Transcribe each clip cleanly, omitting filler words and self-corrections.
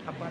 apa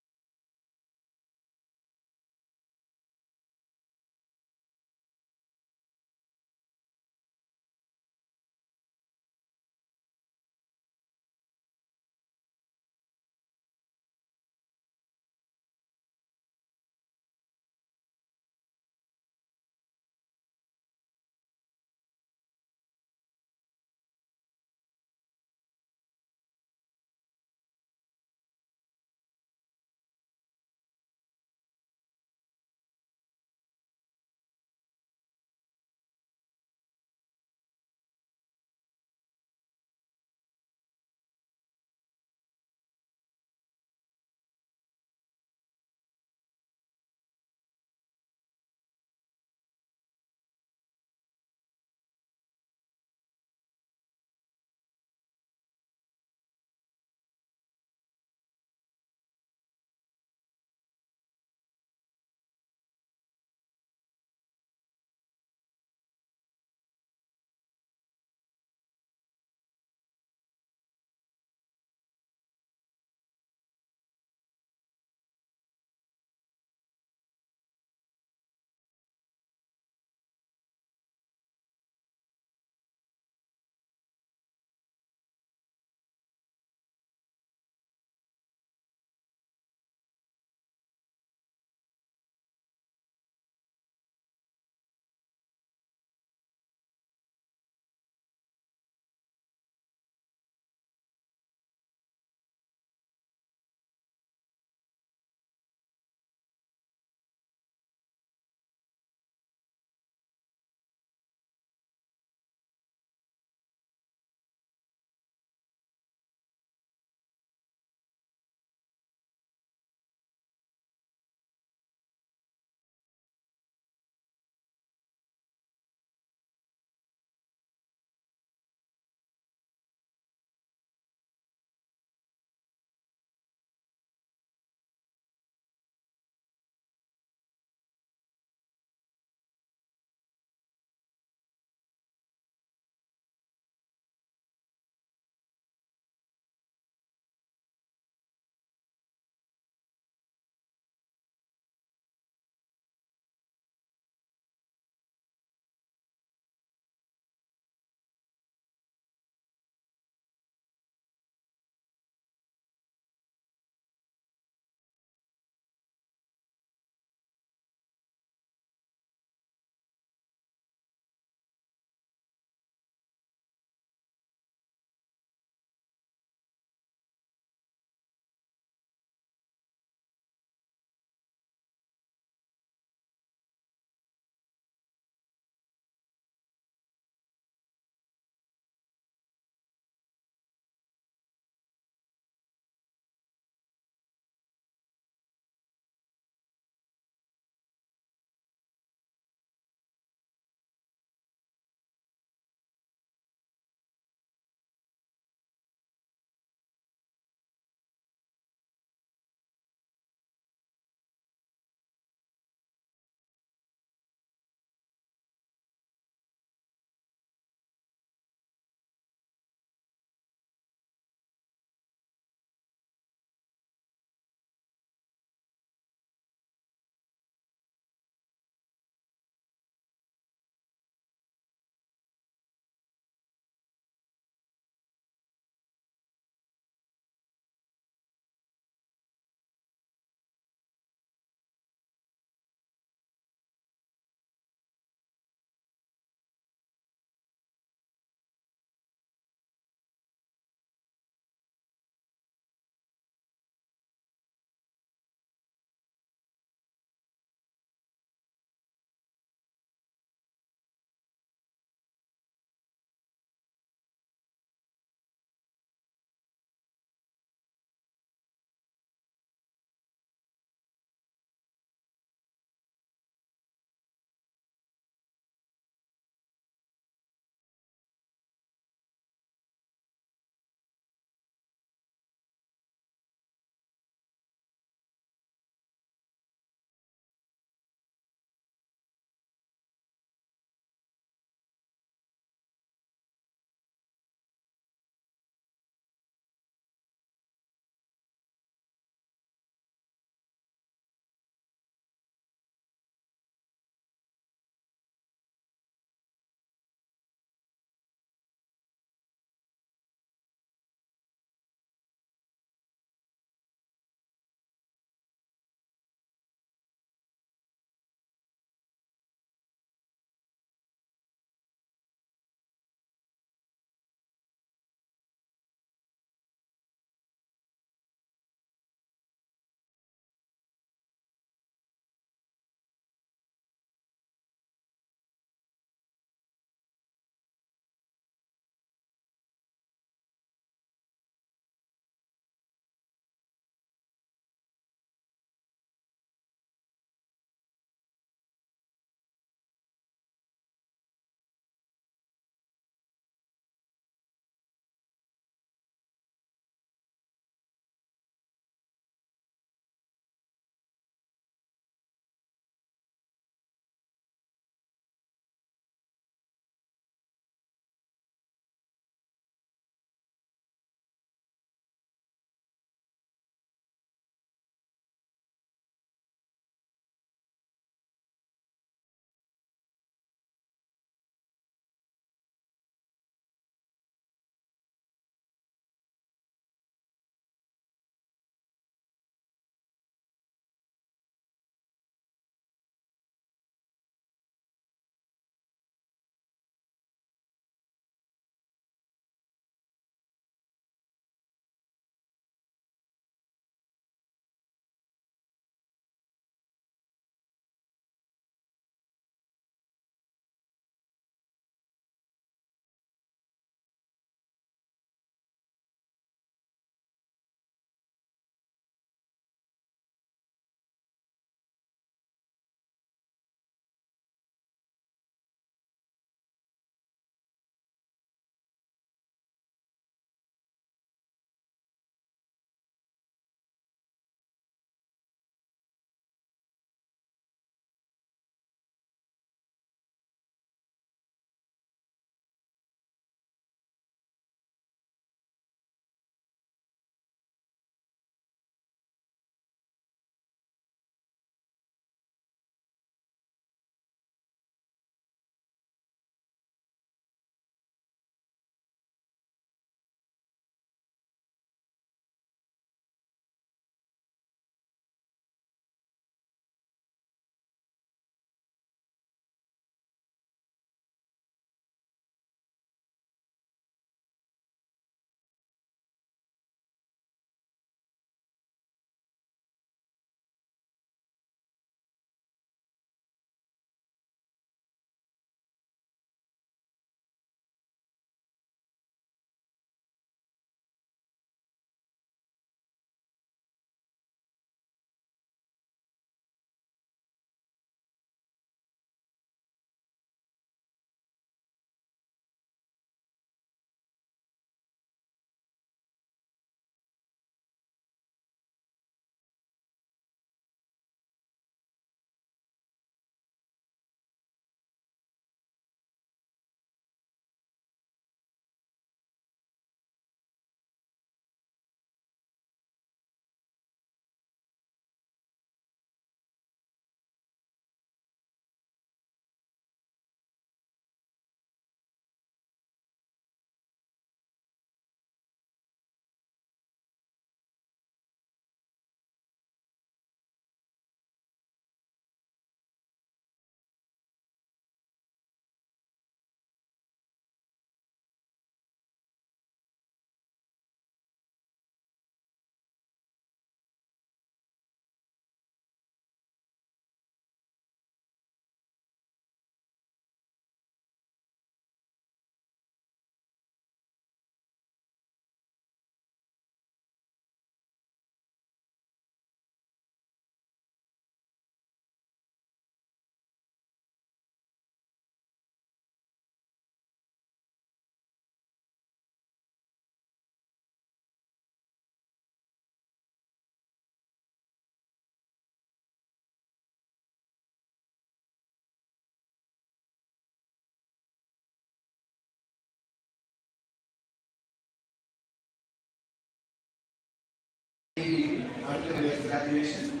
graduation.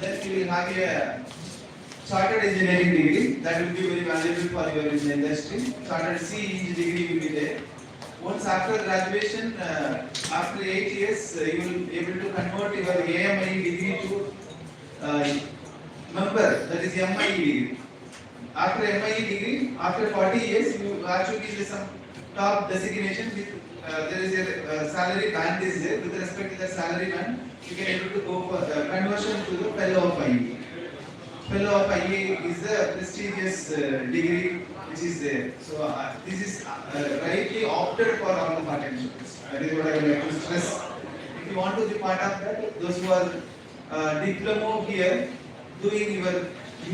Then you will have a chartered engineering degree that will be very valuable for your industry. Chartered CE degree will be there. Once after graduation, after 8 years, you will be able to convert your AMI degree to member, that is MIE degree. After MIE degree, after 40 years, you actually get some top designation with there is a salary band is there. With respect to the salary band, you can able to go for conversion to the fellow of IE. Fellow of IE is a prestigious degree which is there. So this is rightly opted for all the part-time students. That is what I would like to stress. If you want to be part of that, those who are diploma here doing your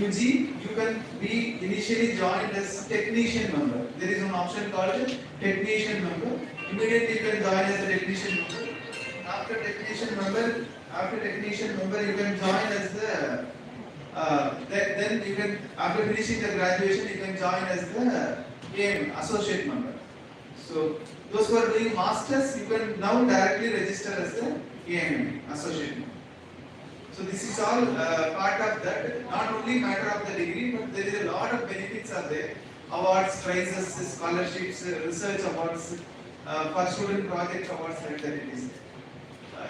UG, you can be initially joined as technician member. There is an option called technician member. Immediately you can join as a technician member. After technician member, you can join as the then you can, after finishing the graduation, you can join as the AM associate member. So those who are doing masters, you can now directly register as the AM associate member. So this is all part of that. Not only matter of the degree, but there is a lot of benefits are there. Awards, prizes, scholarships, research awards, for student project awards like that it is.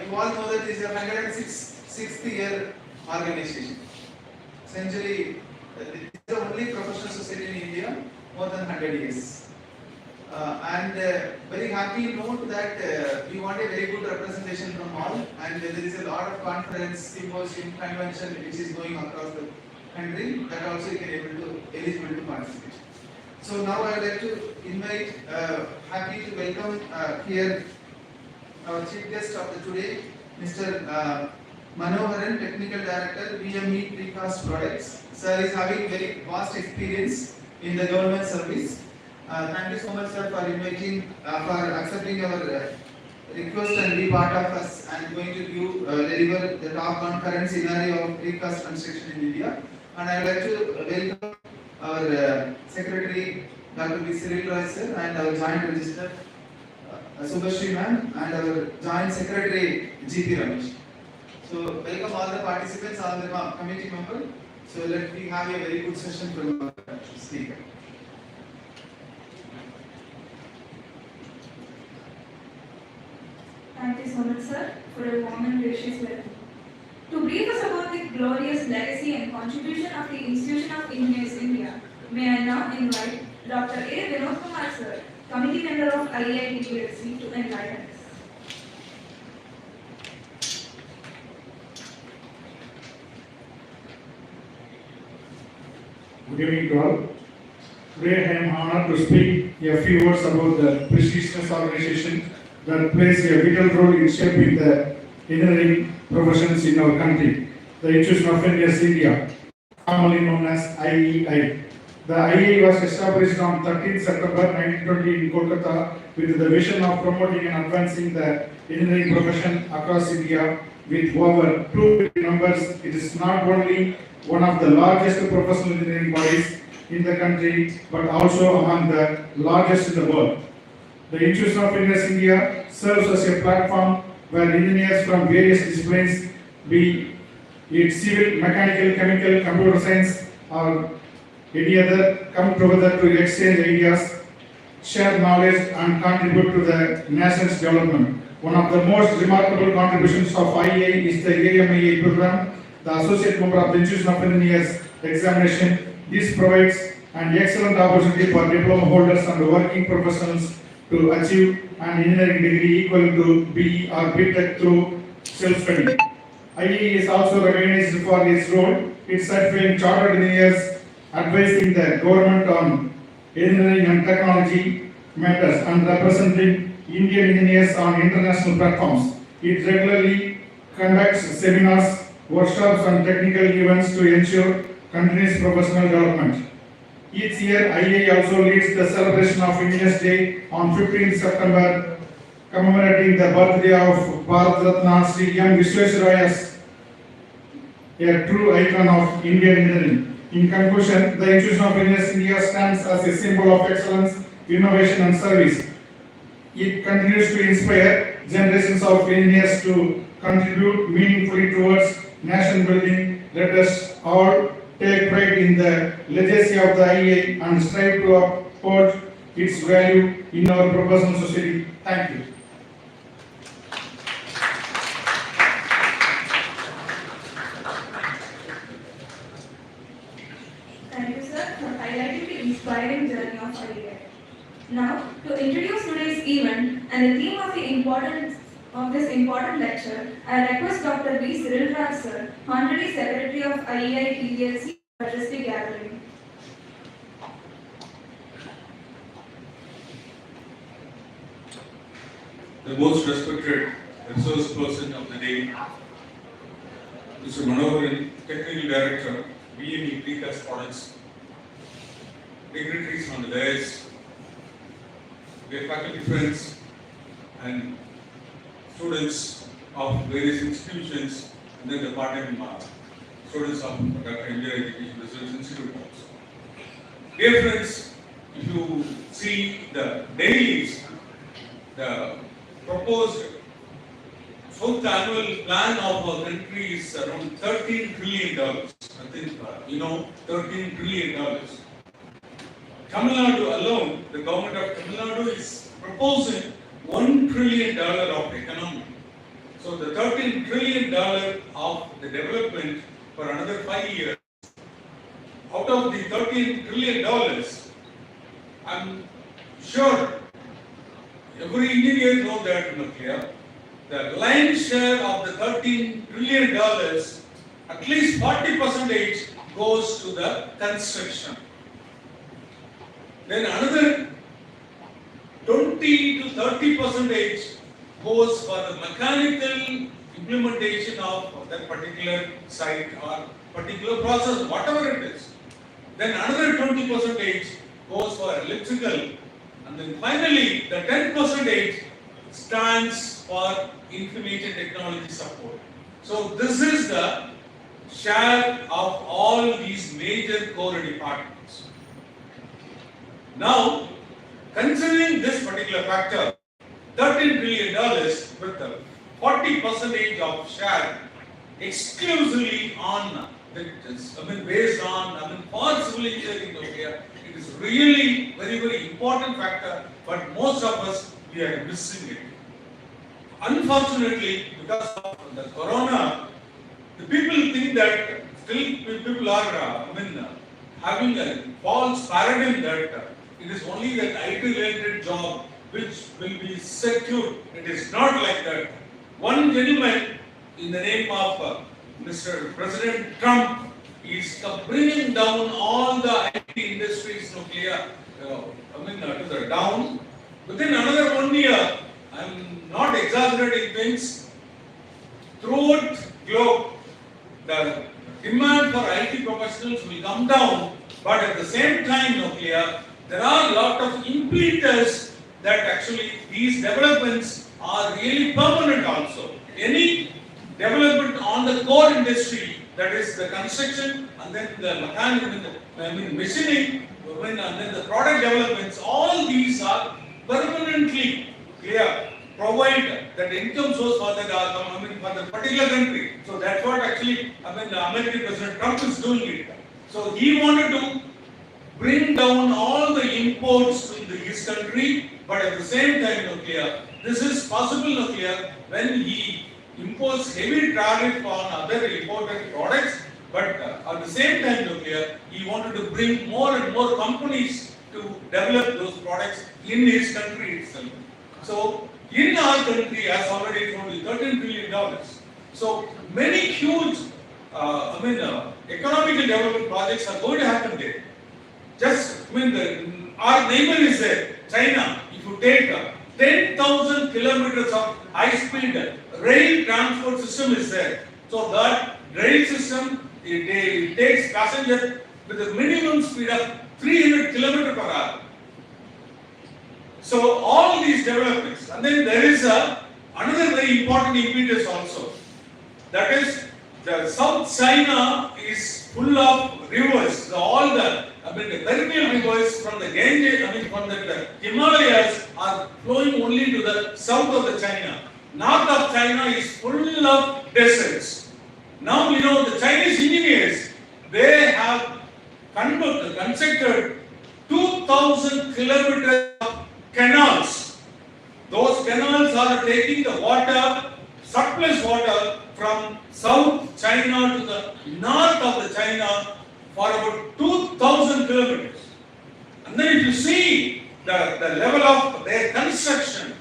You all know that it is a 106th year organization. Essentially, it is the only professional society in India more than 100 years. And very happy to note that we want a very good representation from all, and there is a lot of conference, symposium, convention which is going across the country that also you can eligible to participate. So now I would like to invite, happy to welcome here our chief guest of the today, Mr. Manoharan, Technical Director, VME Precast Products. Sir is having very vast experience in the government service. Thank you so much, sir, for for accepting our request and be part of us and going to deliver the talk on current scenario of precast construction in India. And I would like to welcome our Secretary, Dr. B. Cyril Roy, sir, and our Joint Registrar, Subhashri ma'am, and our Joint Secretary, G.P. Ramesh. So welcome all the participants, all the committee members. So let me have a very good session from our speaker. Thank you so much, sir, for a warm and gracious welcome. To brief us about the glorious legacy and contribution of the Institution of Engineers India, may I now invite Dr. A. Vinod Kumar, sir, Committee Member of IEINdia TVLC, to enlighten us. Good evening to all. Today I am honored to speak a few words about the prestigious organization that plays a vital role in shaping the engineering professions in our country, the Institution of Engineers India, commonly known as IEI. The IEI was established on 13 September 1920 in Kolkata with the vision of promoting and advancing the engineering profession across India. With over 2 million members, it is not only one of the largest professional engineering bodies in the country, but also among the largest in the world. The Institution of Engineers India serves as a platform where engineers from various disciplines, be it civil, mechanical, chemical, computer science, or any other, come together to exchange ideas, share knowledge, and contribute to the nation's development. One of the most remarkable contributions of IEI is the AMIA program, the Associate Member of the Institution of Engineers examination. This provides an excellent opportunity for diploma holders and working professionals to achieve an engineering degree equal to BE or BTech through self-study. IEI is also recognized for its role in certifying chartered engineers, advising the government on engineering and technology matters, and representing Indian engineers on international platforms. It regularly conducts seminars, workshops, and technical events to ensure continuous professional development. Each year, IEI also leads the celebration of Engineers Day on 15th September, commemorating the birthday of Bharat Ratna Sri M. Visvesvaraya as a true icon of Indian engineering. In conclusion, the Institution of Engineers India stands as a symbol of excellence, innovation, and service. It continues to inspire generations of engineers to contribute meaningfully towards nation building. Let us all take pride in the legacy of the IEI and strive to uphold its value in our professional society. Thank you. Thank you, sir, for highlighting the inspiring journey of IEI. Now, to introduce today's event and the theme of the importance of this important lecture, I request Dr. V. Cyril Raj, sir, Honorary Secretary of IEI TVLC, to address the gathering. The most respected resource person of the day, Mr. Manoharan, Technical Director, BME Precast Products, dignitaries on the dais, their faculty friends, and students of various institutions, and then the part-time students of Dr. IEIndia Education Research Institute also. Dear friends, if you see the dailies, the proposed fourth annual plan of our country is around $13 trillion. I think $13 trillion. Tamil Nadu alone, the government of Tamil Nadu is proposing $1 trillion of economy. So the $13 trillion of the development for another 5 years. Out of the $13 trillion, I'm sure every Indian knows that the lion's share of the $13 trillion, at least 40% goes to the construction. Then another 20 to 30% goes for the mechanical implementation of that particular site or particular process, whatever it is. Then another 20% goes for electrical. And then finally, the 10% stands for information technology support. So this is the share of all these major core departments. Now, considering this particular factor, $13 trillion with the 40% of share exclusively on based on for civil engineering here, it is really very important factor, but most of us we are missing it. Unfortunately, because of the corona, the people think that still people are having a false paradigm that it is only that IT related job which will be secure. It is not like that. One gentleman in the name of Mr. President Trump is bringing down all the IT industries to the down. Within another 1 year, I am not exaggerating things, throughout globe, the demand for IT professionals will come down, but at the same time, there are a lot of impeders that actually these developments are really permanent also. Any development on the core industry, that is the construction and then the mechanical, machining, and then the product developments, all these are permanently provide that income source for the particular country. So that's what actually the American President Trump is doing it. So he wanted to bring down all the imports to his country, but at the same time, this is possible when he impose heavy tariff on other imported products, but at the same time, he wanted to bring more and more companies to develop those products in his country itself. So, in our country, as already told you, $13 trillion. So, many huge, economical development projects are going to happen there. Just, our neighbor is there, China. If you take 10,000 kilometers of high-speed rail transport system is there. So that rail system, it takes passengers with a minimum speed of 300 kilometers per hour. So all these developments, and then there is another very important impetus also. That is, the South China is full of rivers. All the perennial rivers from the Ganges, from the Himalayas are flowing only to the south of the China. north of China is full of deserts. Now you know the Chinese engineers, they have constructed 2,000 kilometers of canals. Those canals are taking the water, surplus water from South China to the north of the China for about 2,000 kilometers. And then if you see the level of their construction,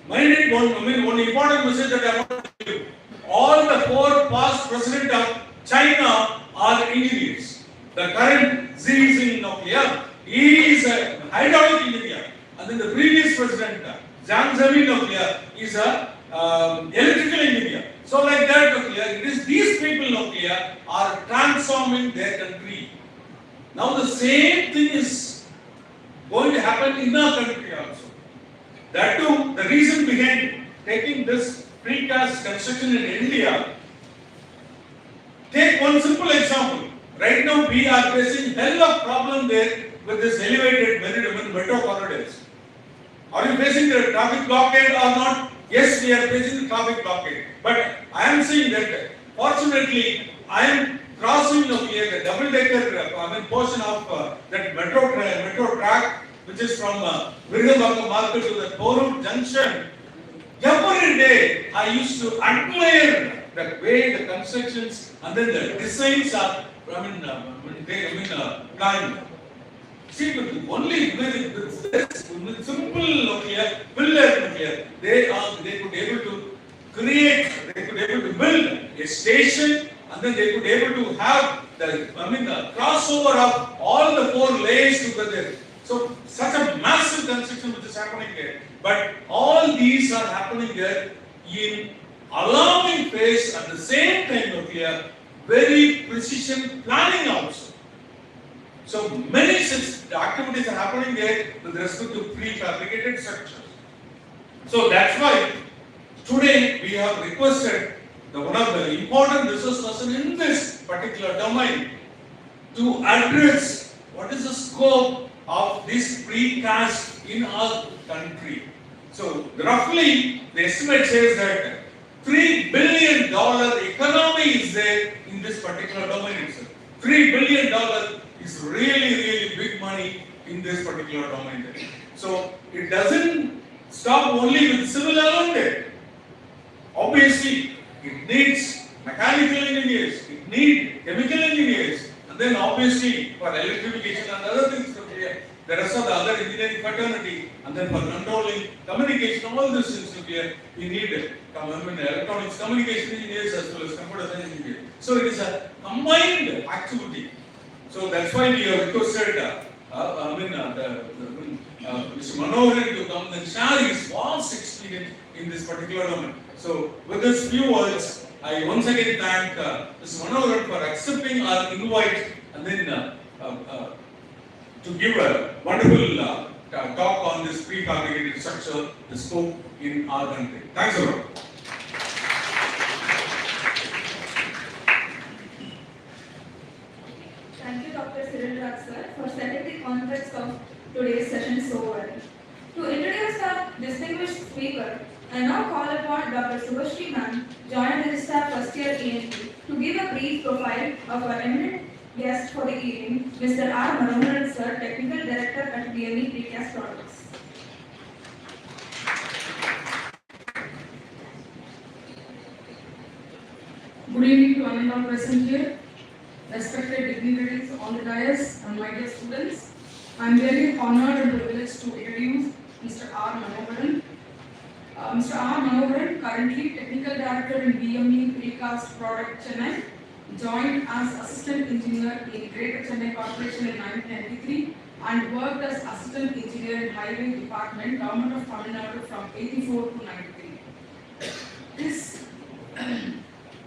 one important message that I want to give. All the four past presidents of China are engineers. The current Xi Jinping, he is a hydraulic engineer. And then the previous president, Jiang Zemin, is a electrical engineer. So like that, it is these people are transforming their country. Now the same thing is going to happen in our country also. That too, the reason behind taking this precast construction in India, take one simple example. Right now we are facing hell of problem there with this elevated metro corridors. Are you facing the traffic blockade or not? Yes, we are facing the traffic blockade. But I am saying that fortunately I am crossing the double-decker portion of that metro track, which is from Virgabanga Market to the Porur Junction. Every day I used to admire the way the constructions and then the designs are planned. See, only with this simple pillar, they could able to create, they could able to build a station, and then they could able to have the crossover of all the four layers together. So such a massive construction which is happening here. But all these are happening here in alarming phase at the same time very precision planning also. So many such activities are happening there with respect to prefabricated structures. So that's why today we have requested one of the important resource person in this particular domain to address what is the scope of this precast in our country. So roughly the estimate says that $3 billion economy is there in this particular domain itself. $3 billion is really big money in this particular domain. So it doesn't stop only with civil alone there. Obviously, it needs mechanical engineers, it needs chemical engineers, and then obviously for electrification and other things, the rest of the other engineering fraternity, and then for controlling communication, all these things we need electronics communication engineers as well as computer science engineers. So it is a combined activity. So that's why we have requested Mr. Manoharan to come and share his vast experience in this particular domain. So with these few words, I once again thank Mr. Manoharan for accepting our invite and then to give a wonderful talk on this prefabricated structure, the scope in our country. Thanks a lot. Thank you, Dr. Cyril Raj, sir, for setting the context of today's session so well. To introduce our distinguished speaker, I now call upon Dr. Subhashri ma'am, Joint Registrar First Year ENT, to give a brief profile of our eminent guest for the evening, Mr. R. Manoharan, sir, Technical Director at BME Precast Products. Good evening to one and all present here, respected dignitaries on the dais and my dear students. I am very honored and privileged to introduce Mr. R. Manoharan. Mr. R. Manoharan, currently Technical Director in BME Precast Product Chennai, joined as Assistant Engineer in Greater Chennai Corporation in 1993 and worked as Assistant Engineer in Highway Department, Government of Tamil Nadu from 84 to 93. His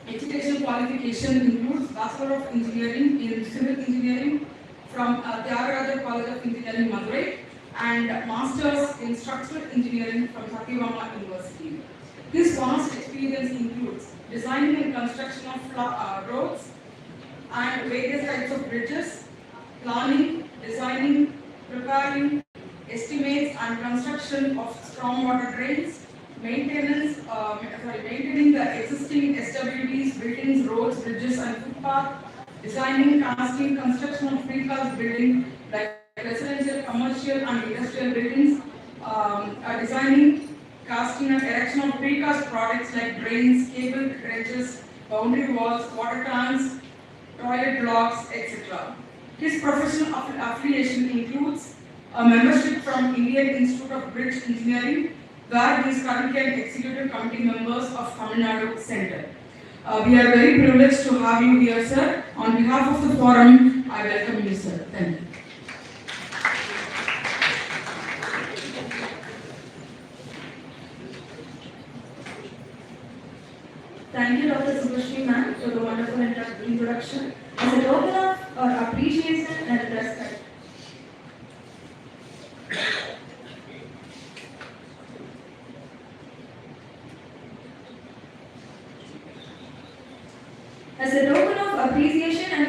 educational qualification includes Bachelor of Engineering in Civil Engineering from Tyagaraja College of Engineering, Madurai, and Masters in Structural Engineering from Satyabama University. His vast experience includes designing and construction of roads and various types of bridges, planning, designing, preparing, estimates and construction of stormwater drains, maintaining the existing SWDs, buildings, roads, bridges, and footpath, designing, casting, construction of precast building like residential, commercial, and industrial buildings, designing, casting, and erection of precast products like drains, cable trenches, boundary walls, water tanks, toilet blocks, etc. His professional affiliation includes a membership from Indian Institute of Bridge Engineering, where he is currently an executive committee members of Tamil Nadu Center. We are very privileged to have you here, sir. On behalf of the forum, I welcome you, sir. Thank you. Thank you, Dr. Subhashri ma'am, for the wonderful introduction. As a token of our appreciation and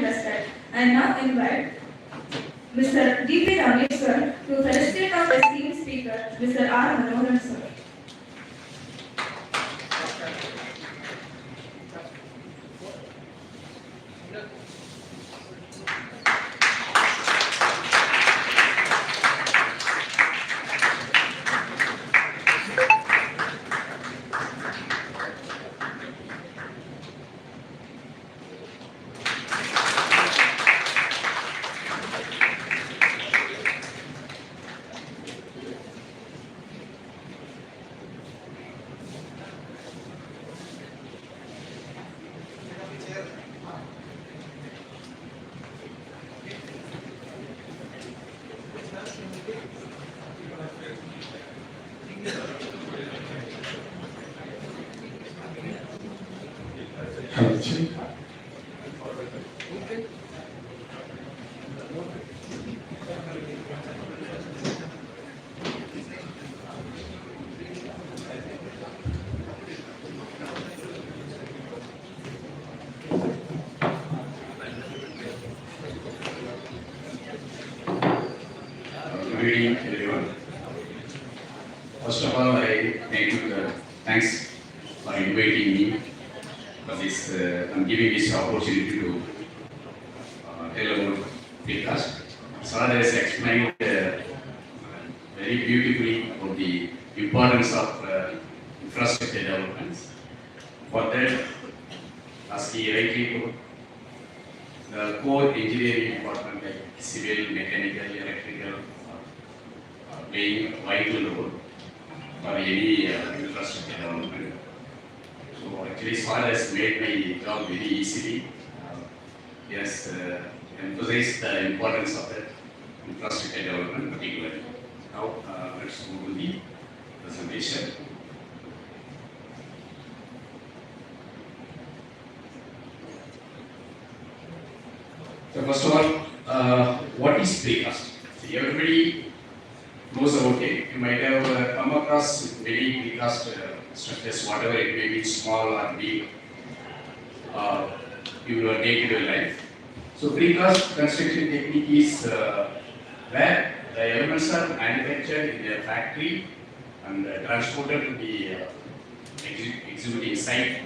respect, I now invite Mr. D.P. Ramesh sir to felicitate our esteemed speaker, Mr. R. Manoharan sir. Good evening, everyone. First of all, I thank you. Thanks for inviting me for this. I'm giving this opportunity to tell about podcast. Sir has explained very beautifully about the importance of infrastructure developments. For that, as he rightly put, the core engineering department like civil, mechanical, electrical, playing a vital role for any infrastructure development. So actually, Sir has made my job very easily. He has emphasized the importance of that infrastructure development particularly. Now let's move to the presentation. So first of all, what is precast? See, everybody knows about it. You might have come across many precast structures, whatever it may be, small or big, in your day-to-day life. So precast construction technique is where the elements are manufactured in a factory and transported to the executing site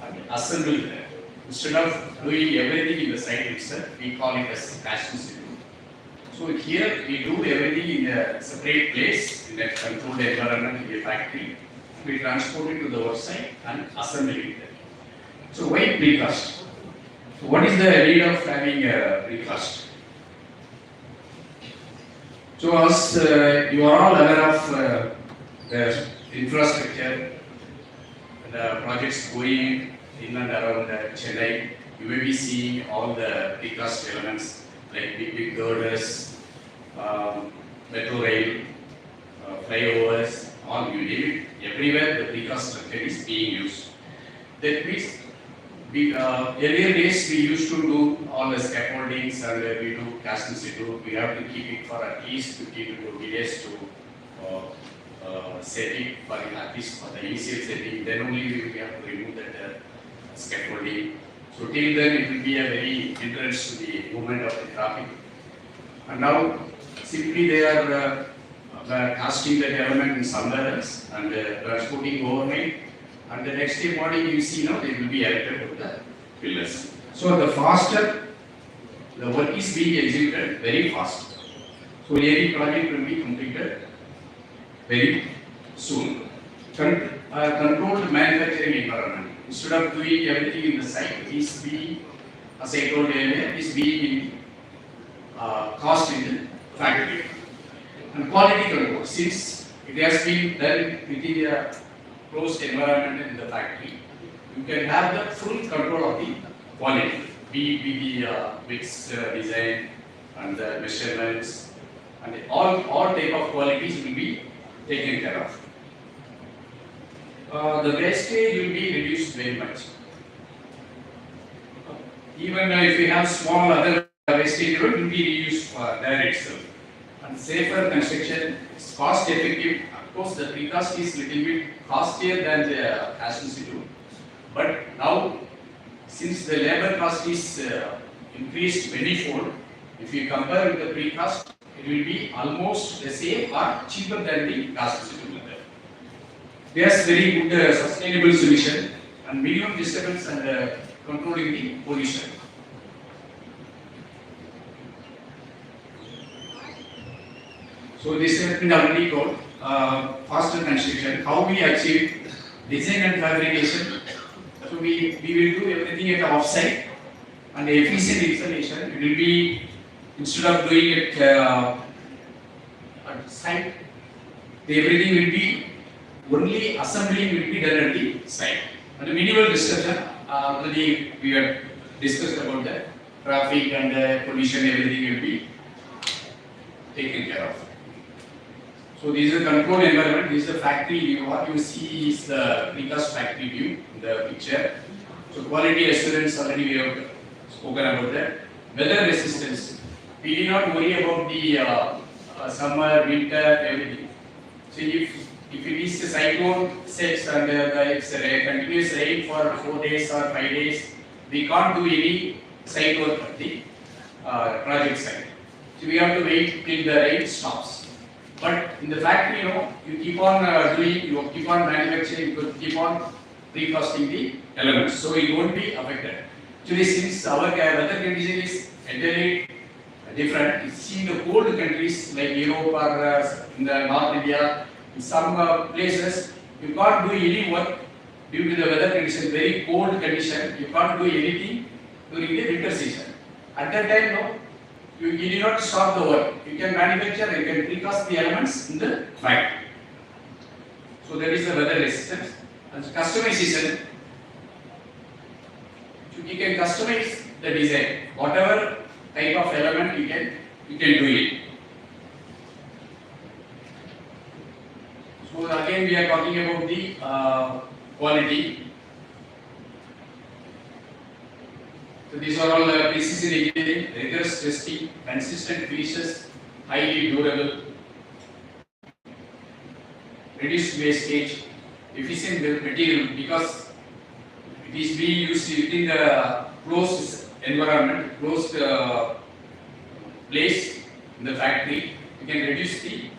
and assembled there. Instead of doing everything in the site itself, we call it as casting system. So here we do everything in a separate place, in a controlled environment, in a factory. We transport it to the work site and assemble it there. So why precast? So what is the need of having a precast? So as you are all aware of the infrastructure, the projects going in and around Chennai, you may be seeing all the precast elements like big girders, metro rail, flyovers, all you name it. Everywhere the precast structure is being used. That means earlier days we used to do all the scaffoldings and we do cast in situ. We have to keep it for at least 15 to 20 days to set it for at least for the initial setting. Then only we will have to remove that scaffolding. So till then it will be a very hindrance to the movement of the traffic. And now simply they are casting that element in somewhere else and transporting overnight. And the next day morning you see now they will be erected to the pillars. So the faster the work is being executed, very fast. So any project will be completed very soon. Controlled manufacturing environment. Instead of doing everything in the site, is being, as I told earlier, is being cost in the factory. And quality control, since it has been done within a closed environment in the factory, you can have the full control of the quality, be the mix design and the measurements, and all type of qualities will be taken care of. The wastage will be reduced very much. Even if we have small other wastage, it will be reused for there itself. And safer construction is cost effective. Of course, the precast is little bit costlier than the cash institute. But now, since the labor cost is increased manifold, if you compare with the precast, it will be almost the same or cheaper than the cash institute method. There's very good sustainable solution and minimum disturbance and controlling the pollution. So this has been already told, faster construction, how we achieve design and fabrication. So we will do everything at the offsite and the efficient installation. It will be, instead of doing it at site, everything will be, only assembling will be done at the site. And the minimal disruption, already we have discussed about that. Traffic and pollution, everything will be taken care of. So this is a controlled environment, this is a factory view. What you see is the precast factory view in the picture. So quality assurance, already we have spoken about that. Weather resistance, we need not worry about the summer, winter, everything. So if it is a cyclone sets and it's a continuous rain for 4 days or 5 days, we can't do any site work at the project site. So we have to wait till the rain stops. But in the factory, you keep on doing, you keep on manufacturing, you keep on precasting the elements, so it won't be affected. Actually, since our weather condition is entirely different, you see the cold countries like Europe or in the North India, in some places, you can't do any work due to the weather condition, very cold condition, you can't do anything during the winter season. At that time, you need not stop the work. You can manufacture, you can precast the elements in the factory. So that is the weather resistance. And customization, you can customize the design. Whatever type of element you can do it. So again we are talking about the quality. So these are all precision engineering, rigorous testing, consistent finishes, highly durable, reduced wastage, efficient material, because it is being used within the closed environment, closed place in the factory. You can reduce the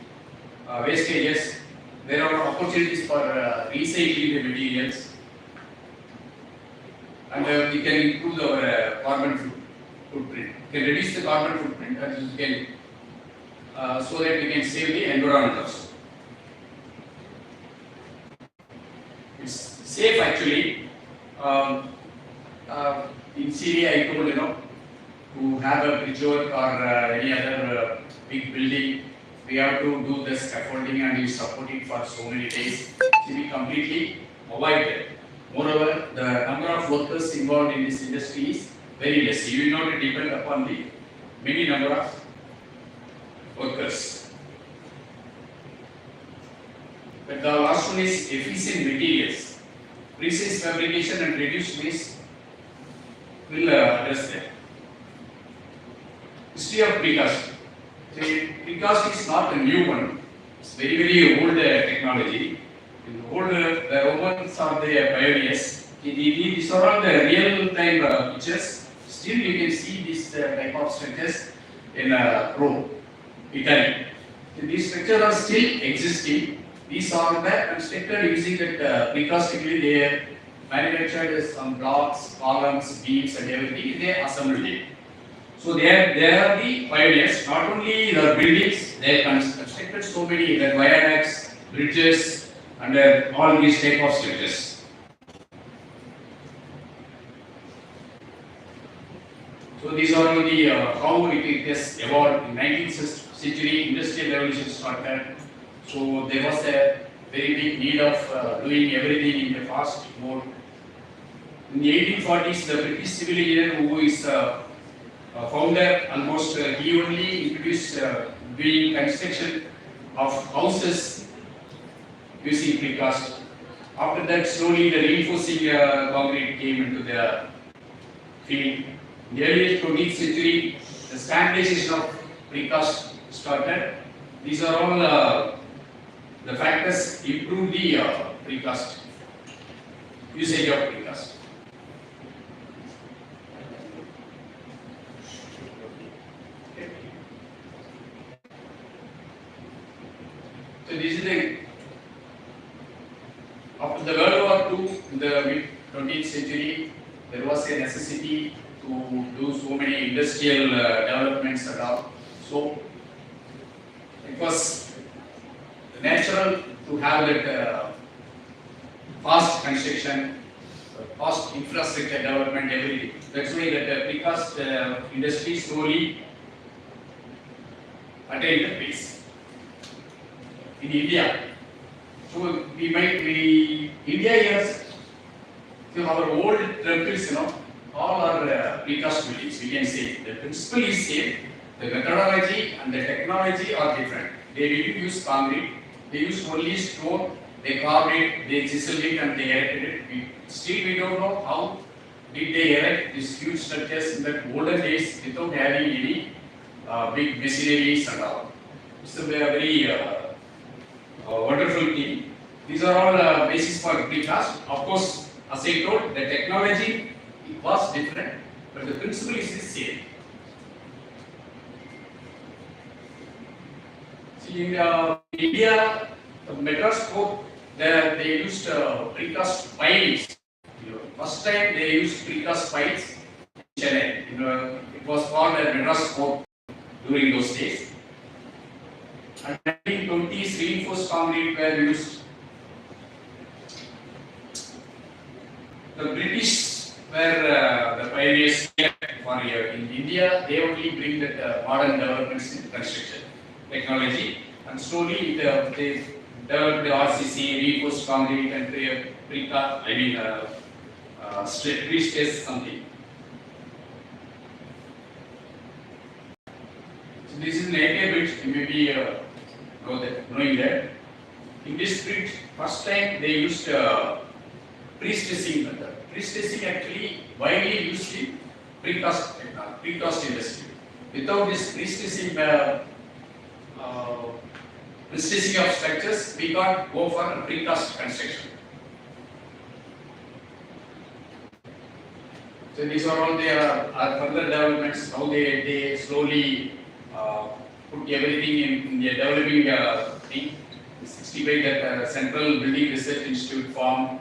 wastages. There are opportunities for recycling the materials. And we can improve our carbon footprint. We can reduce the carbon footprint and we can, so that we can save the environment also. It's safe actually. In Syria, I told to have a bridge work or any other big building, we have to do the scaffolding and you support it for so many days. So we completely avoid that. Moreover, the number of workers involved in this industry is very less. You will not depend upon the many number of workers. But the last one is efficient materials. Precise fabrication and reduced waste will address that. History of precast. So, precast is not a new one. It's very old technology. In old, the Romans are the pioneers. These are all the real-time pictures. Still, you can see this type of structures in Rome, Italy. These structures are still existing. These are the constructed using that precastically they manufactured some blocks, columns, beams and everything, they assembled it. So they are the pioneers. Not only the buildings, they constructed so many the viaducts, bridges and all these type of structures. So these are the how it has evolved. In 19th century, industrial revolution started. So there was a very big need of doing everything in a fast mode. In the 1840s, the British civil engineer who is founder almost, he only introduced doing construction of houses using precast. After that, slowly the reinforcing concrete came into the field. In the early 20th century, the standardization of precast started. These are all the factors improve the precast, usage of precast. So this is the after the World War II, in the mid 20th century, there was a necessity to do so many industrial developments and all. So it was natural to have that fast construction, fast infrastructure development, everything. That's why that precast industry slowly attained the pace. In India, so India has, so our old temples, all are precast buildings, we can say. The principle is same, the methodology and the technology are different. They didn't use concrete, they used only stone, they carved it, they chiseled it and they erected it. Still we don't know how did they erect these huge structures in the olden days without having any big machineries and all. It's a very wonderful thing. These are all basis for precast. Of course, as I told, the technology it was different, but the principle is the same. See, in India, the Madras Court, they used precast piles. First time they used precast piles in Chennai. It was called the Madras Court during those days. And 1920s, reinforced concrete were used. The British were the pioneers for in India. They only bring that modern developments in construction technology, and slowly they developed the RCC, reinforced concrete, and pre-stressed something. So this is an AK bridge. You may be knowing that. In this bridge, first time they used pre-stressing method. Pre-stressing actually widely used in precast industry. Without this pre-stressing of structures, we can't go for precast construction. So these are all their further developments, how they slowly put everything in the developing thing. 65 that Central Building Research Institute formed.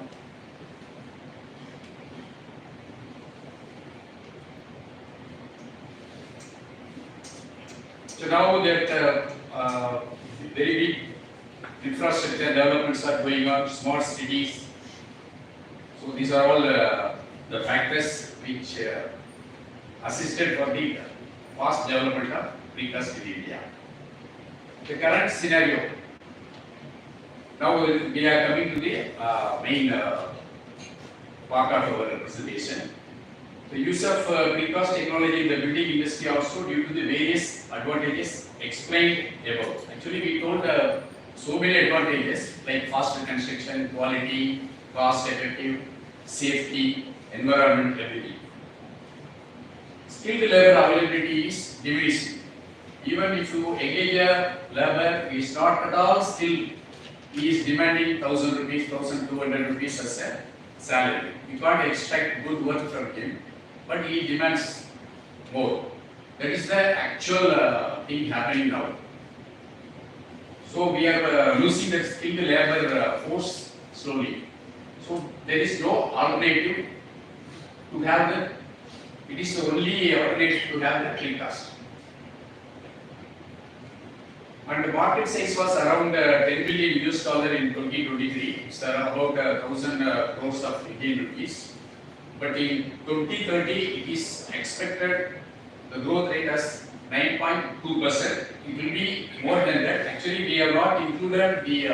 So now that very big infrastructure developments are going on, smart cities. So these are all the factors which assisted for the fast development of precast in India. The current scenario. Now we are coming to the main part of our presentation. The use of precast technology in the building industry also due to the various advantages explained above. Actually, we told so many advantages like faster construction, quality, cost effective, safety, environment, everything. Skilled labor availability is diminishing. Even if you engage a labor, he is not at all skilled. He is demanding 1,000 rupees, 1,200 rupees as a salary. You can't expect good work from him, but he demands more. That is the actual thing happening now. So we are losing the skilled labor force slowly. So there is no alternative to have the, it is the only alternative to have the precast. And the market size was around 10 billion US dollar in 2023. It's about 1,000 crores of Indian rupees. But in 2030, it is expected the growth rate as 9.2%. It will be more than that. Actually, we have not included the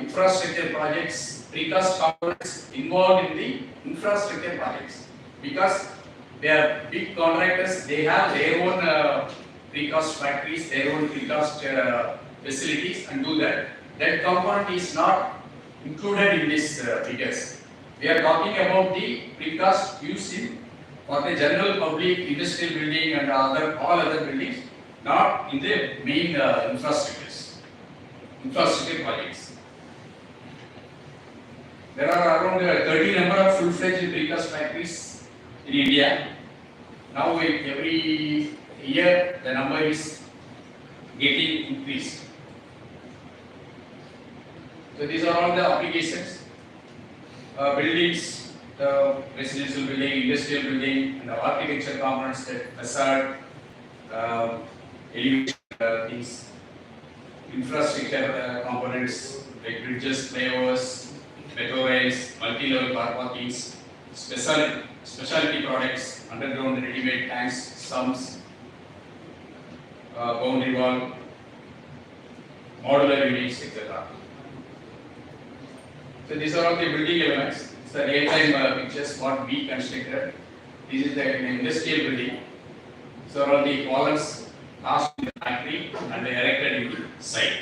infrastructure projects, precast components involved in the infrastructure projects, because they are big contractors. They have their own precast factories, their own precast facilities, and do that. That component is not included in these figures. We are talking about the precast used in for the general public, industrial building, and all other buildings, not in the main infrastructure projects. There are around 30 number of full-fledged precast factories in India. Now every year the number is getting increased. So these are all the applications. Buildings, the residential building, industrial building, and the architecture components, the facade, elevation things, infrastructure components like bridges, flyovers, metro rails, multi-level car parkings, specialty products, underground ready-made tanks, sumps, boundary wall, modular units, etc. So these are all the building elements. It's the real-time pictures what we constructed. This is the industrial building. So all the columns cast in the factory and erected in the site.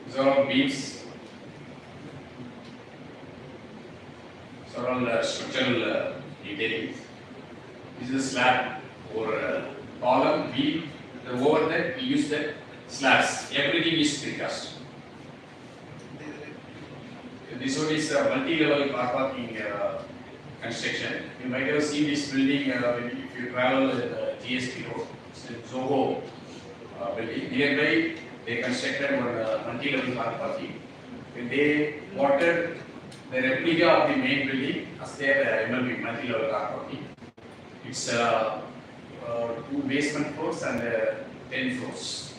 These are all beams. These are all structural details. This is a slab or column, beam. Over that we use the slabs. Everything is precast. This one is a multi-level car parking construction. You might have seen this building if you travel GSP road. It's a Zoho building. Nearby, they constructed one multi-level car parking. They wanted the replica of the main building as their MLB, multi-level car parking. It's 2 basement floors and 10 floors.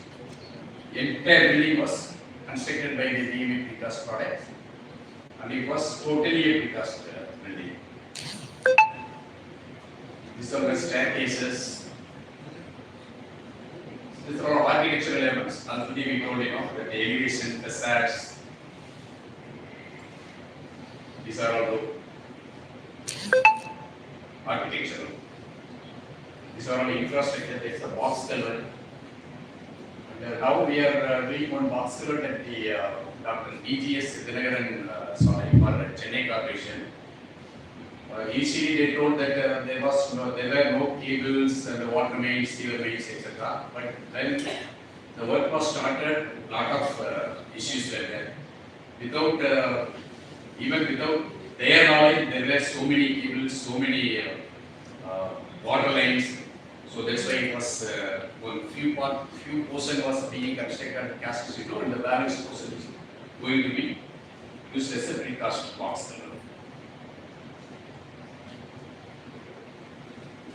The entire building was constructed by the DV precast products, and it was totally a precast building. These are the staircases. These are all architectural elements. Already we told you know the elevation, facades. These are all architectural. These are all infrastructure. There is a box culvert. And now we are doing one box culvert at the Dr. BGS Dinagaran for Chennai Corporation. Initially they told that there were no cables and water mains, sewer mains, etc. But when the work was started, a lot of issues were there. Even without their knowledge, there were so many cables, so many water lines. So that's why it was one few portion was being constructed cast steel, and the balance portion is going to be used as a precast box.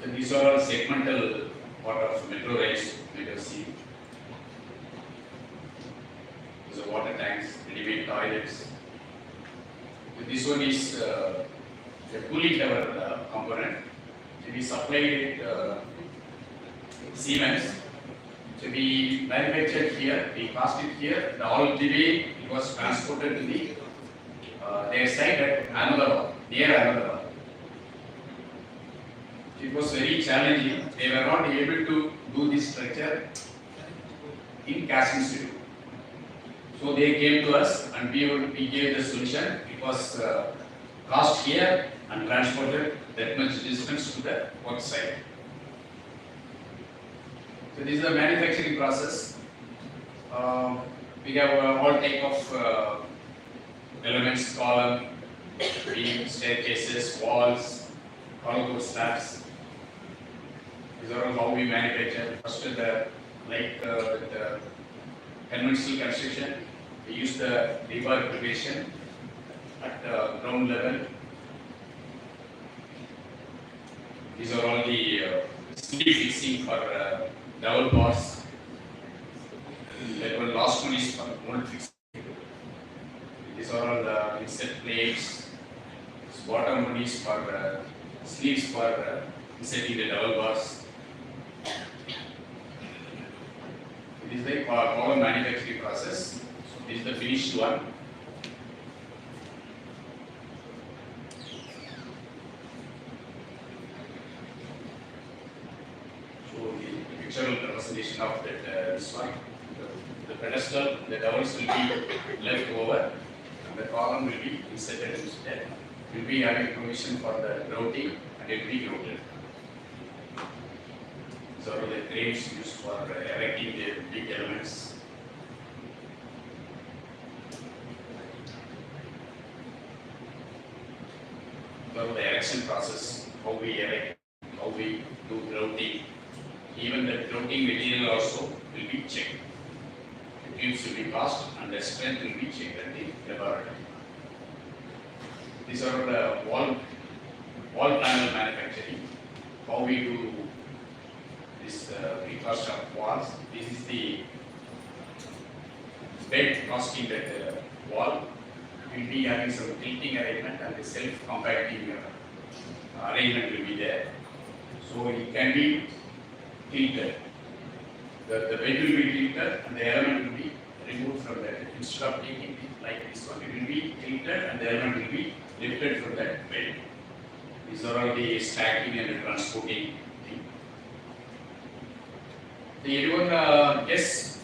So these are all segmental part of metro rails. You can see. These are water tanks, ready-made toilets. So this one is a cooling tower component. So we supplied it Siemens. So we manufactured here, we cast it here. All the way it was transported to the their site at Ahmedabad, near Ahmedabad. It was very challenging. They were not able to do this structure in casting studio. So they came to us and we gave the solution. It was cast here and transported that much distance to the work site. So this is the manufacturing process. We have all type of elements, column, beam, staircases, walls, all those slabs. These are all how we manufacture. First the like the conventional construction, we use the rebar preparation at ground level. These are all the steel fixing for double bars. That one last one is for mold fixing. These are all the inset plates. This bottom one is for sleeves for inserting the double bars. It is the column manufacturing process. So this is the finished one. So the pictorial representation of that this one. The pedestal, the dowels will be left over, and the column will be inserted instead. Will be having provision for the grouting, and it will be grouted. These are the cranes used for erecting the big elements. So the erection process, how we erect, how we do grouting, even the grouting material also will be checked. The tubes will be cast and the strength will be checked at the laboratory. These are the wall panel manufacturing. How we do this precast of walls. This is the bed casting that wall. Will be having some tilting arrangement and the self-compacting arrangement will be there. So it can be tilted. The bed will be tilted and the element will be removed from that. Instead of taking it like this one, it will be tilted and the element will be lifted from that bed. These are all the stacking and the transporting thing. So everyone guess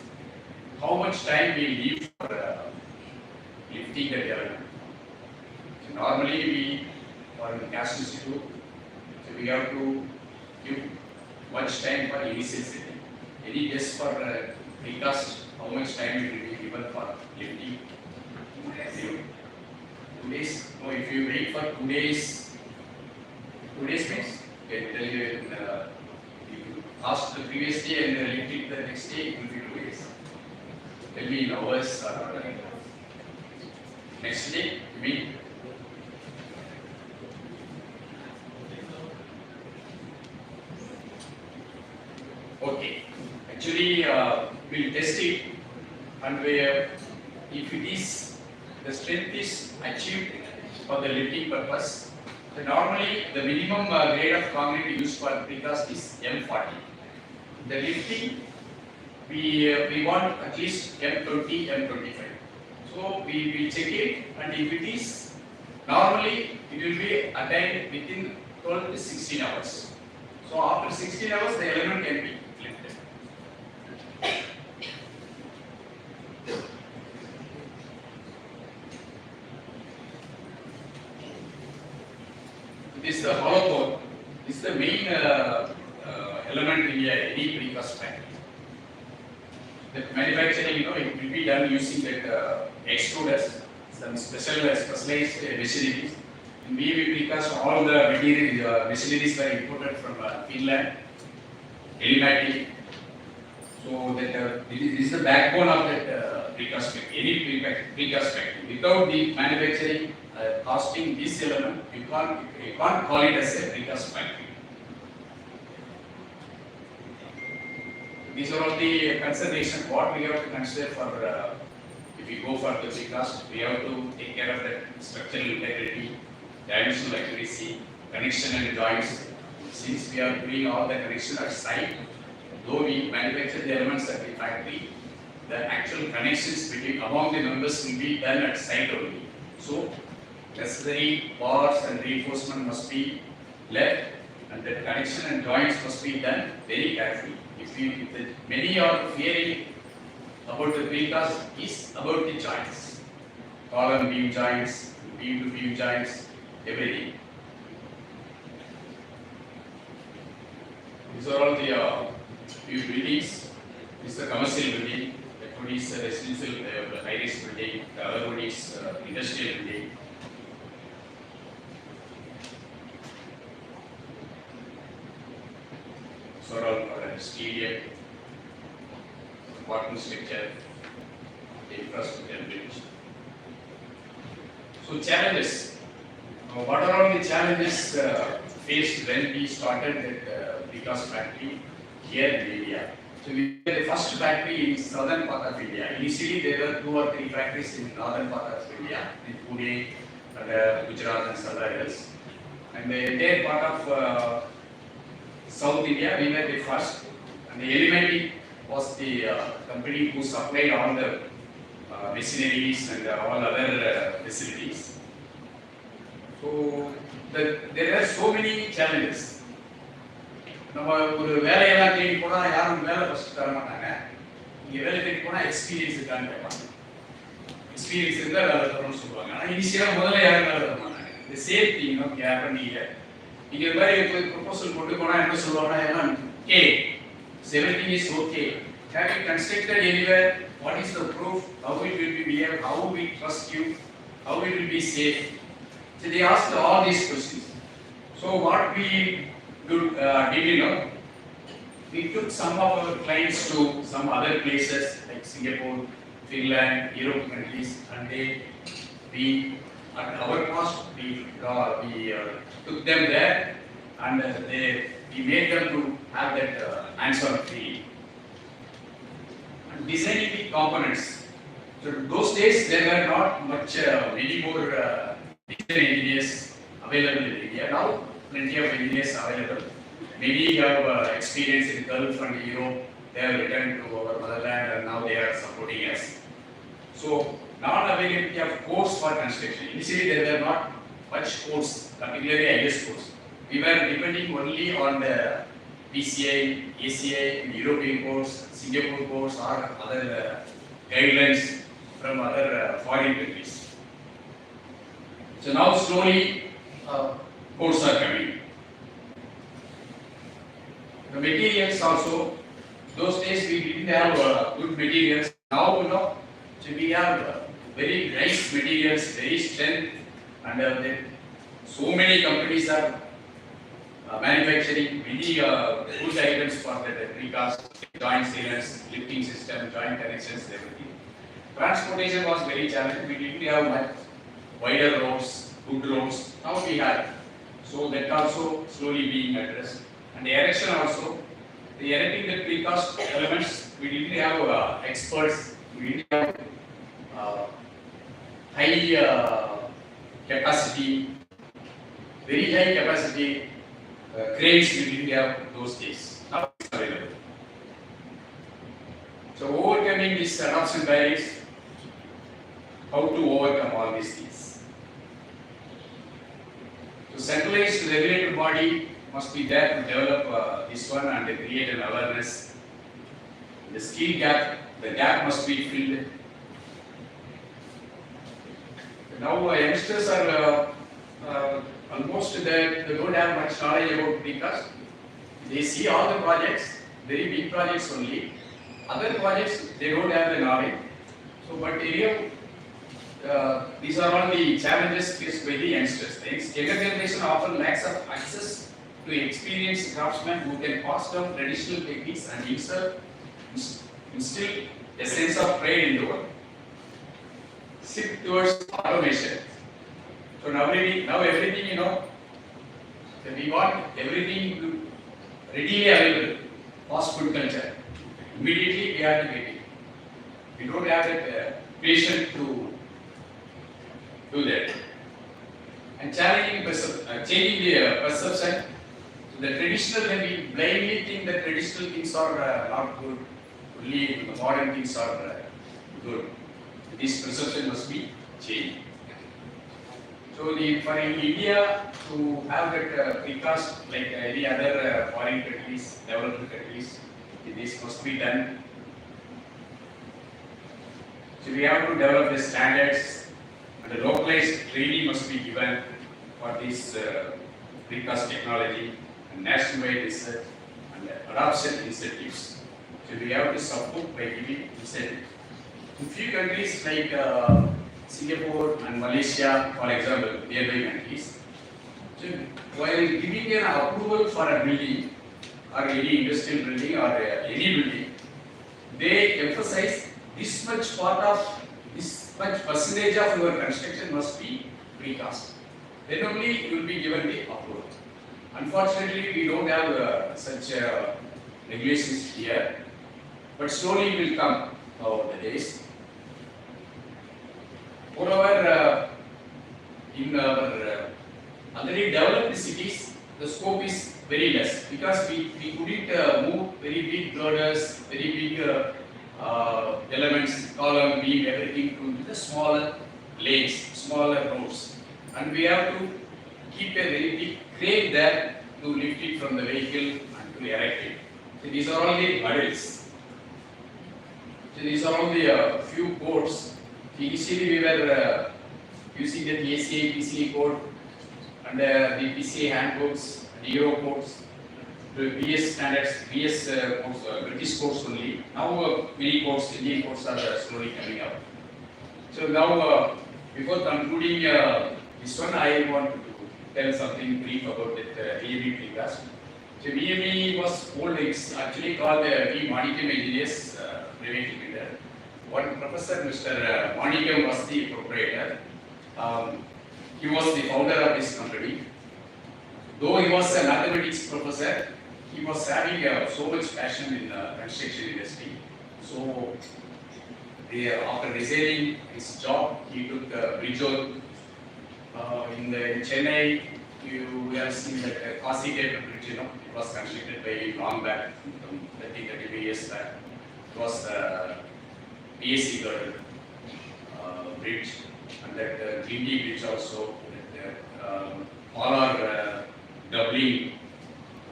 how much time we leave for lifting that element. So normally we, for the gas institute, so we have to give much time for initial setting. Any guess for precast, how much time it will be given for lifting? 2 days? No, if you wait for 2 days, 2 days means, okay, tell you, if you cast the previous day and lift it the next day, it will be 2 days. Tell me in hours or next day, you mean? Okay, actually we'll test it and if it is, the strength is achieved for the lifting purpose, then normally the minimum grade of concrete used for precast is M40. The lifting, we want at least M20, M25. So we check it, and if it is, normally it will be attained within 12 to 16 hours. So after 16 hours, the element can be lifted. This is the hollow core. This is the main element in any precast factory. The manufacturing, it will be done using that extruders, some specialized machineries. In BV precast, all the material machineries were imported from Finland, Elimati. So that this is the backbone of that precast factory. Any precast factory. Without the manufacturing, casting this element, you can't call it as a precast factory. These are all the considerations what we have to consider for if we go for the precast. We have to take care of that structural integrity, dimensional accuracy, connection and joints. Since we are doing all the connection at site, though we manufacture the elements at the factory, the actual connections between among the members will be done at site only. So necessary bars and reinforcement must be left, and the connection and joints must be done very carefully. Many are fearing about the precast is about the joints, column beam joints, beam to beam joints, everything. These are all the few buildings. This is a commercial building. That one is a residential high-rise building. The other one is industrial building. These are all stadium. important structure, infrastructure bridge. So challenges. What are all the challenges faced when we started that Vikas factory here in India? So we were the first factory in southern part of India. Initially there were 2 or 3 factories in northern part of India, in Pune, and Gujarat and somewhere else. And the entire part of South India, we were the first. And the Elementi was the company who supplied all the machineries and all other facilities. So there are so many challenges. நம்ம ஒரு வேலையெல்லாம் தேடி போனா யாரும் வேலை first தர மாட்டாங்க. இங்க வேலை தேடி போனா எக்ஸ்பீரியன்ஸ் இருக்கான்னு கேட்பாங்க. எக்ஸ்பீரியன்ஸ் இருந்தா வேலை தரணும்னு சொல்லுவாங்க. ஆனா இனிஷியலா முதல்ல யாரும் வேலை தர மாட்டாங்க. இந்த சேம் திங் ஓகே ஹேப்பன் நீங்க இந்த மாதிரி ப்ரொபோசல் கொண்டு போனா என்ன சொல்லுவாங்கன்னா எல்லாம் okay everything is okay. Have you constructed anywhere? What is the proof? How it will be behaved? How we trust you? How it will be safe? So they asked all these questions. So what we did, you know, we took some of our clients to some other places like Singapore, Finland, Europe countries, and we at our cost we took them there, and we made them to have that hands-on free. And designing the components. So those days there were not much many more design engineers available in India. Now plenty of engineers available. Many have experience in Gulf and Europe. They have returned to our motherland and now they are supporting us. So non-availability of course for construction. Initially there were not much course, particularly IS course. We were depending only on the PCI, ACI, European course, Singapore course or other guidelines from other foreign countries. So now slowly courses are coming. The materials also, those days we didn't have good materials. Now you know, so we have very nice materials, very strength, and so many companies are manufacturing many good items for the precast, joint sealants, lifting system, joint connections, everything. Transportation was very challenging. We didn't have much wider roads, good roads. Now we have. So that also slowly being addressed. And the erection also, the erecting the precast elements, we didn't have experts, we didn't have high capacity, very high capacity cranes we didn't have those days. Now it's available. So overcoming these adoption barriers, how to overcome all these things. So centralized regulated body must be there to develop this one and create an awareness. The skill gap, the gap must be filled. Now youngsters are almost there, they don't have much knowledge about precast. They see all the projects, very big projects only. Other projects, they don't have the knowledge. So, but anyhow, these are all the challenges faced by the youngsters. The younger generation often lacks of access to experienced craftsmen who can pass down traditional techniques and instill a sense of pride in the work. Shift towards automation. So now everything, you know, we want everything to readily available. Fast food culture. Immediately we have to get it. We don't have that patience to do that. And changing the perception. The traditional, when we blindly think that traditional things are not good, only the modern things are good. This perception must be changed. So for India to have that precast like any other foreign countries, developed countries, this must be done. So we have to develop the standards and the localized training must be given for this precast technology. Nationwide research and adoption incentives. So we have to support by giving incentives. In few countries like Singapore and Malaysia, for example, nearby countries, so while giving an approval for a building or any industrial building or any building, they emphasize this much percentage of your construction must be precast. Then only you will be given the approval. Unfortunately, we don't have such regulations here, but slowly it will come over the days. Moreover, in our already developed cities, the scope is very less because we couldn't move very big girders, very big elements, column, beam, everything to the smaller lanes, smaller roads. And we have to keep a very big crane there to lift it from the vehicle and to erect it. So these are all the hurdles. So these are all the few codes. Initially we were using the PCA, PCA code and the PCA handbooks, and Euro codes, the BS standards, BS codes, British codes only. Now many codes, Indian codes are slowly coming up. So now before concluding this one, I want to tell something brief about the VME precast. So VME was old, it's actually called the V. Manikam Engineers Private Limited. One professor, Mr. Manikam, was the proprietor. He was the founder of this company. Though he was a mathematics professor, he was having so much passion in the construction industry. So, after resigning his job, he took bridge work. In Chennai, you have seen that Kasi Bridge, it was constructed by long back, 30 years back. It was PSC bridge, and that Green Bridge also, all are doubling,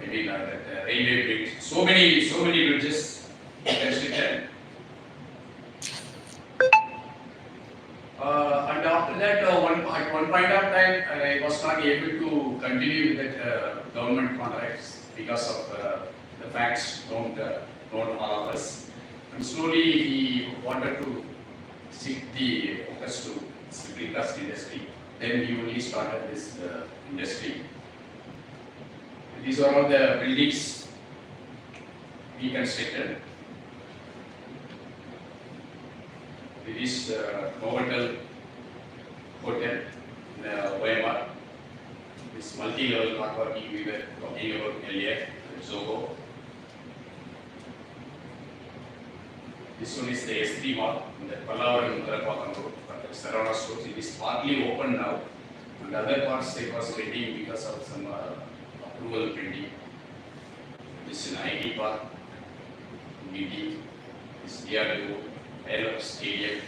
maybe that railway bridge. So many bridges constructed. And after that, at one point of time, I was not able to continue with that government contracts because of the facts don't all of us. And slowly he wanted to shift the focus to precast industry. Then he only started this industry. These are all the buildings we constructed. It is Novotel Hotel in Weimar. This multi-level car parking we were talking about earlier, Zoho. This one is the S3 mall in the Pallavaram Muthalapakam Road, Sarana stores. It is partly open now, and other parts it was pending because of some approval pending. This is an IT park, BD, this DRDO, Airlock Stadium.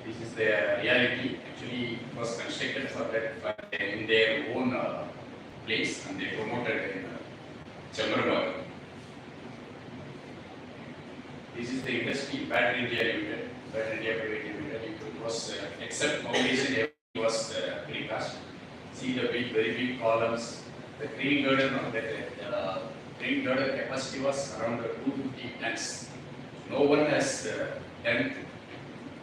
This is the reality. Actually, it was constructed for that in their own place, and they promoted in Chandrabaga. This is the industry, Battery India Limited, Battery India Private Limited. It was except foundation, it was precast. See the very big columns. The crane girder, crane girder capacity was around 250 tons. No one has done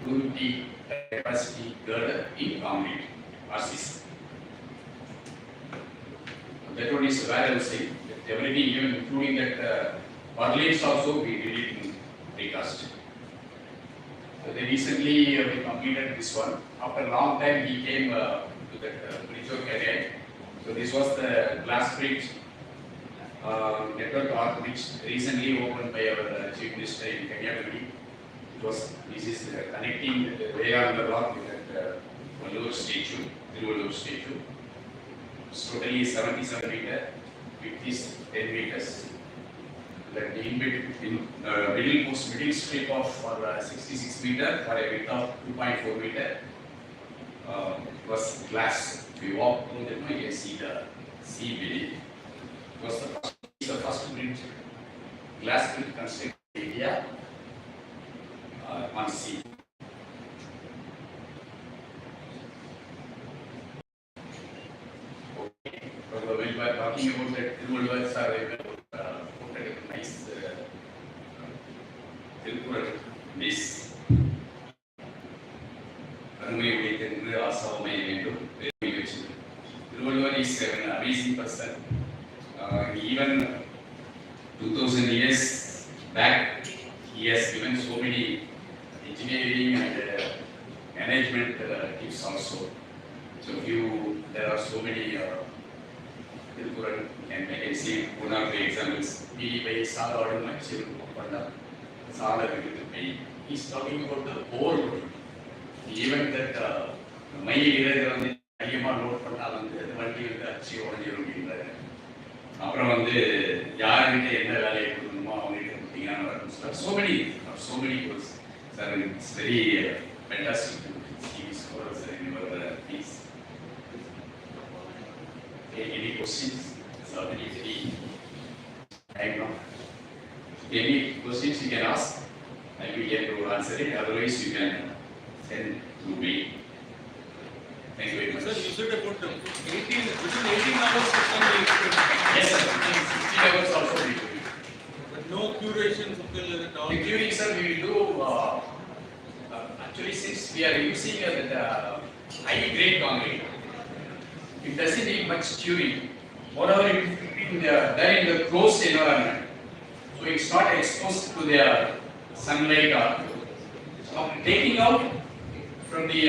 250 capacity girder in concrete RCC. That one is where I was saying that everything, even including that purlins also, we did it in precast. So they recently we completed this one. After a long time, he came to that bridge work again. So this was the glass bridge network arc bridge recently opened by our Chief Minister in Kanyakumari. This is connecting the way on the rock with that Vallur statue, Tiruvallur statue. It's totally 77 meters, width is 10 meters. The middle strip of for 66 meters for a width of 2.4 meters was glass. If you walk through that, you can see the sea beneath. It was the first bridge, glass bridge constructed in India on sea. Okay. So when we are talking about the Tiruvallur sir, a nice Tiruvallur this Tiruvallur is an amazing person. Even 2000 years back, he has given so many engineering and management tips also. So there are so many and I can see one of the examples. He's talking about the whole world. Even that my area வந்து அதிகமா note பண்ணா வந்து வண்டி வந்து அச்சு உடஞ்சிரும் அப்படின்றாரு. அப்புறம் வந்து யாருக்கிட்ட என்ன வேலையை கொடுக்கணுமோ அவங்ககிட்ட கொடுத்தீங்கன்னா வரும். So many goals. Sir, it's very fantastic to see this course in your piece. Any questions? So very time now. Any questions you can ask? I will get to answer it. Otherwise, you can send to me. Thank you very much. Sir, you said about 18 within 18 hours it can be extended. Yes, sir. 16 hours also we do. But no curation something like that. The curing, sir, we will do. Actually, since we are using high grade concrete, it doesn't need much curing. Moreover, it is done in the closed environment, so it's not exposed to the sunlight or. Taking out from the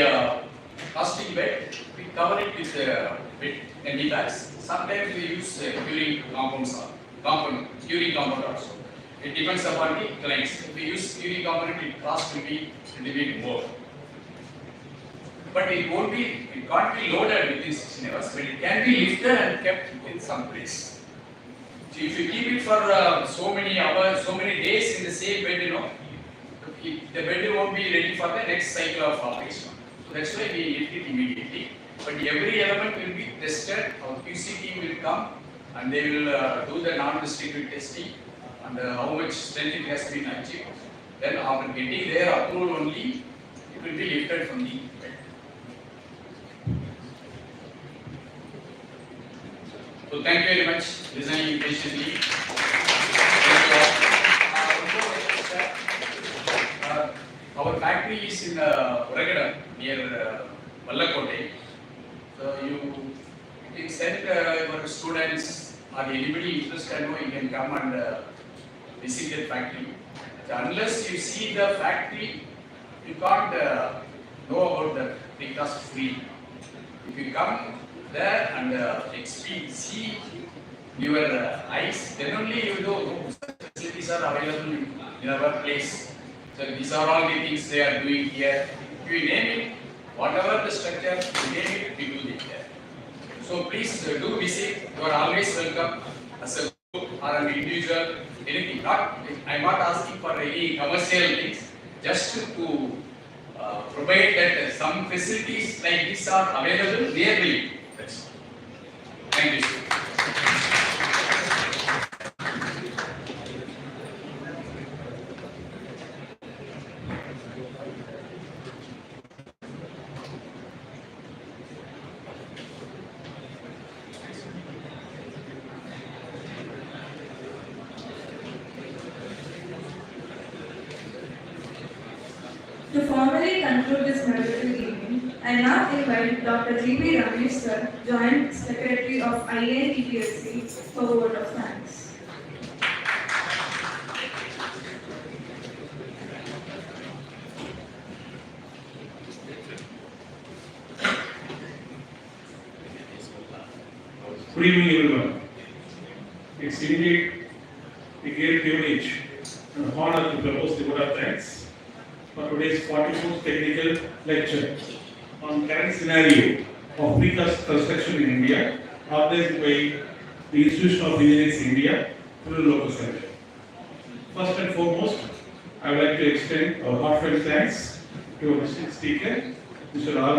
plastic bed, we cover it with candy bags. Sometimes we use curing compounds curing compound also. It depends upon the clients. If we use curing compound, it costs will be a little bit more. But it can't be loaded within 16 hours, but it can be lifted and kept in some place. So if you keep it for so many hours, so many days in the same bed, the bed won't be ready for the next cycle of operation. So that's why we lift it immediately. But every element will be tested. Our QC team will come and they will do the non-restricted testing and how much strength it has been achieved. Then after getting their approval only, it will be lifted from the bed. So thank you very much, listening patiently. Thank you all. Our factory is in Uragada near Vallakote. So you can send your students or anybody interested, you can come and visit the factory. So unless you see the factory, you can't know about the precast free. If you come there and see your eyes, then only you know such facilities are available in our place. So these are all the things they are doing here. If you name it, whatever the structure, you name it, we do it here. So please do visit. You are always welcome as a group or an individual. Anything. I'm not asking for any commercial things. Just to provide that some facilities like this are available nearby. That's all. Thank you, sir. To formally conclude this memorable evening, I now invite Dr. G.B. Ramesh sir, Joint Secretary of IEIndia TVLC, for a word of thanks. Good evening, everyone. It's indeed a great privilege and honor to propose the word of thanks for today's 44th technical lecture on current scenario of precast construction in India, organized by the Institution of Engineers India, Rural Local Center. First and foremost, I would like to extend our heartfelt thanks to our distinct speaker, Mr. R.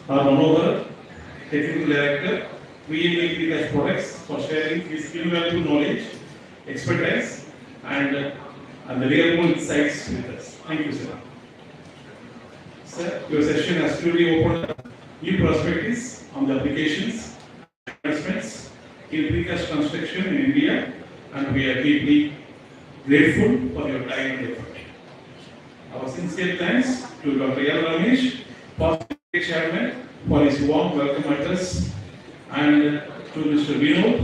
Manohar, Technical Director, VMA Precast Products, for sharing his invaluable knowledge, expertise, and the real-world insights with us. Thank you, sir. Sir, your session has truly opened up new perspectives on the applications and investments in precast construction in India, and we are deeply grateful for your time and effort. Our sincere thanks to Dr. L. Ramesh, Positive Chairman, for his warm welcome address, and to Mr. Vinod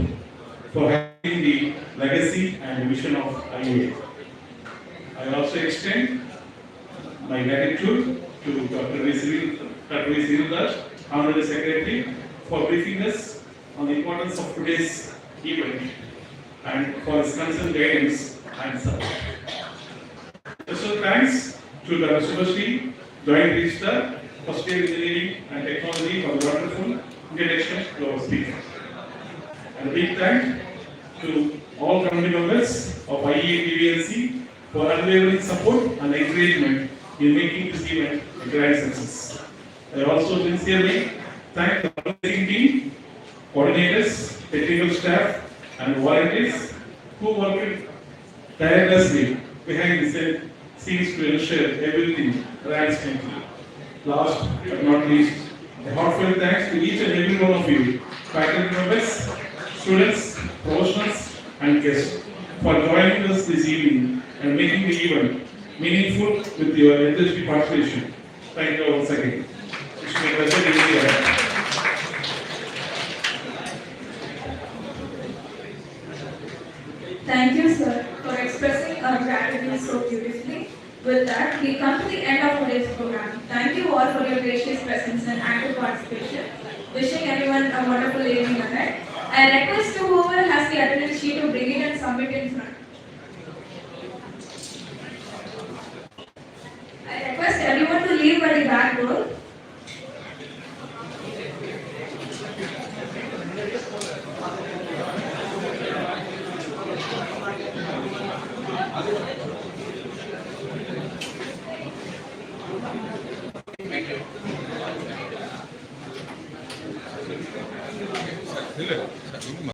for having the legacy and vision of IEA. I I also extend my gratitude to Dr. Sridhar, Honorary Secretary, for briefing us on the importance of today's event and for his concerned guidance and support. Special thanks to the Subhashri, Joint Registrar, First Year Engineering and Technology for the wonderful introduction to our speaker. And a big thank to all committee members of IEIndia TVLC for unwavering support and encouragement in making this event a grand success. I also sincerely thank the organizing team, coordinators, technical staff, and volunteers who worked tirelessly behind the scenes to ensure everything ran smoothly. Last but not least, a heartfelt thanks to each and every one of you, faculty members, students, professionals, and guests for joining us this evening and making the event meaningful with your enthusiastic participation. Thank you once again. It's my pleasure to be here. Thank you, sir, for expressing our gratitude so beautifully. With that, we come to the end of today's program. Thank you all for your gracious presence and active participation. Wishing everyone a wonderful evening ahead. I request to whoever has the attendance sheet to bring it and submit in front. I request everyone to leave by the back door.